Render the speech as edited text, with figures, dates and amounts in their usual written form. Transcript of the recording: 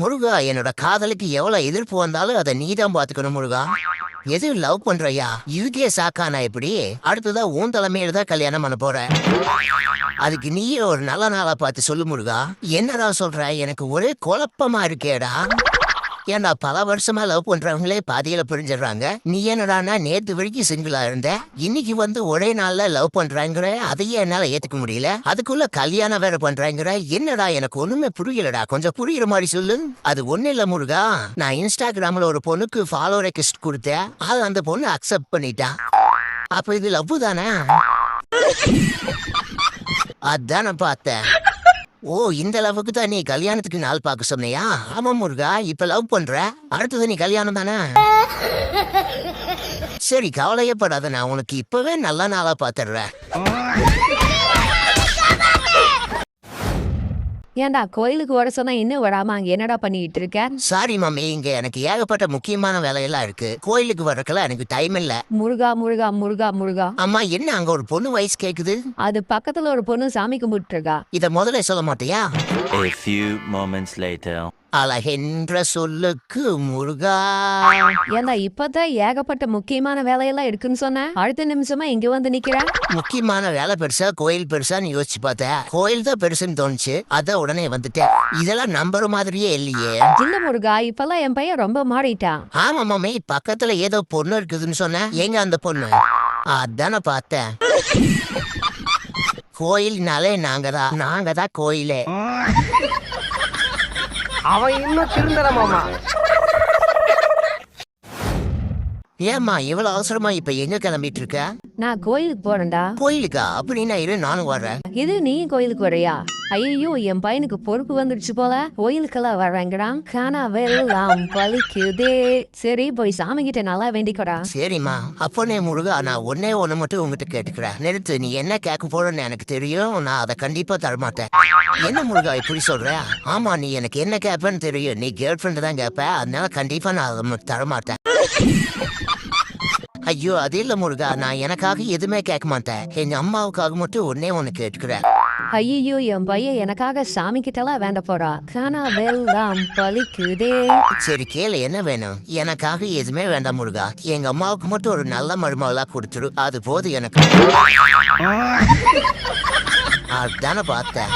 முருகா, என்னோட காதலுக்கு எவ்வளவு எதிர்ப்பு வந்தாலும் அதை நீதான் பாத்துக்கணும் முருகா. எது லவ் பண்றியா? இதுக்கே சாக்கானா எப்படி? அடுத்ததா உன் தலைமையில தான் கல்யாணம் பண்ண போற. அதுக்கு நீயே ஒரு நல்ல நாளா பார்த்து சொல்லு முருகா. என்னடா சொல்ற? எனக்கு ஒரே குழப்பமா இருக்கேடா. ஏன்டா பல வருஷமா லவ் பண்றவங்களே பாதியில பிரிஞ்சிடுறாங்க. நீ என்னடானா நேத்து வரைக்கும் சிங்கிளா இருந்த, இன்னைக்கு வந்து ஒரே நாள்ல லவ் பண்றாங்கிற, அதையே என்னால ஏத்துக்க முடியல. அதுக்குள்ள கல்யாணம் வேற பண்றாங்கிற. என்னடா எனக்கு ஒண்ணுமே புரியலடா. கொஞ்சம் புரியுற மாதிரி சொல்லு. அது ஒண்ணு இல்ல முருகா, நான் இன்ஸ்டாகிராம்ல ஒரு பொண்ணுக்கு ஃபாலோ ரெக்வெஸ்ட் கொடுத்தேன். அது அந்த பொண்ணு அக்செப்ட் பண்ணிட்டா. அப்ப இது லவ் தானே? அதான் நான் பார்த்தேன். ஓ, இந்த லவ்வுக்கு தான் நீ கல்யாணத்துக்கு நாள் பார்க்க சொன்னியா? ஆமா முருகா, இப்ப லவ் பண்ற, அடுத்தது நீ கல்யாணம் தானே? சரி, கவலையே படாத, நான் உனக்கு இப்பவே நல்ல நாளா பாத்துடுறேன். ஏன்டா கோயிலுக்கு வர சொன்னா இன்னும் வராம அங்க என்னடா பண்ணிட்டு இருக்க? சாரி மம்மி, இங்க எனக்கு ஏகப்பட்ட முக்கியமான வேலையெல்லாம் இருக்கு. கோயிலுக்கு வர்றதுக்கெல்லாம் எனக்கு டைம் இல்ல. முருகா முருகா முருகா முருகா. அம்மா, என்ன அங்க ஒரு பொண்ணு வயசு கேக்குது? அது பக்கத்துல ஒரு பொண்ணு சாமி கும்பிட்டு இருக்கா. இத முதல்ல சொல்ல மாட்டியா? A few moments later. அழகென்ற சொல்லுக்கு முருகா. ஏன்டா இப்பதான் ஏகப்பட்ட முக்கியமான வேலையெல்லாம் இருக்குன்னு சொன்ன, அடுத்த நிமிஷமா இங்க வந்து நிக்கிற. முக்கியமான வேலை பெருசா கோயில் பெருசான்னு யோசிச்சு பார்த்தேன். கோயில் தான் பெருசுன்னு தோணுச்சு, அதான் உடனே வந்துட்டேன். இதெல்லாம் நம்புற மாதிரியே இல்லையே. இல்ல முருகா, இப்பெல்லாம் என் பையன் ரொம்ப மாறிட்டான். ஆமா மாமி, பக்கத்துல ஏதோ பொண்ணு இருக்குதுன்னு சொன்ன. எங்க அந்த பொண்ணு? அதான பார்த்தேன். கோயில்னாலே நாங்க தான் கோயிலே. அவன் இன்னும் திருந்தல மாமா. ஏம்மா இவ்வளவு அவசரமா இப்ப எங்க கிளம்பிட்டு இருக்க? நான் கோயிலுக்கு போறேன்டா. கோயிலுக்கா? அப்படின்னா இரு, நானும் வர்றேன். இது நீ கோயிலுக்கு வரையா? ஐயோ, என் பையனுக்கு பொறுப்பு வந்துடுச்சு போல. கோயிலுக்கெல்லாம் வர்றேங்கிறான். கனவெல்லாம் பலிக்குதே. சரி, போய் சாமி கிட்ட நல்லா வேண்டிக்கடா. சரிம்மா. அப்பனே முருகா, நான் ஒண்ணு மட்டும் உங்ககிட்ட கேட்டுக்கிறேன். நிறுத்து. நீ என்ன கேட்க போறன்னு எனக்கு தெரியும். நான் அதை கண்டிப்பா தரமாட்டேன். என்ன முருகா இப்படி சொல்ற? ஆமா, நீ எனக்கு என்ன கேட்பேன்னு தெரியும். நீ கேர்ள் ஃப்ரெண்ட் தான் கேட்ப, அதனால கண்டிப்பா நான் அதை தரமாட்டேன். ஐயோ, அது இல்ல முருகா, நான் எனக்காக எதுவுமே கேட்க மாட்டேன். எங்க அம்மாவுக்காக மட்டும் ஒண்ணு கேட்டுக்கிறேன். ஐயோ, என் பையன் எனக்காக சாமி கிட்டலாம் வேண்ட போறா. கனவெல்லாம் பலிக்குதே. சரி, கேளு, என்ன வேணும்? எனக்காக எதுவுமே வேண்டாம் முருகா. எங்க அம்மாவுக்கு மட்டும் ஒரு நல்ல மருமகளா கொடுத்துரு, அது போதும் எனக்கு. அதான பார்த்தேன்.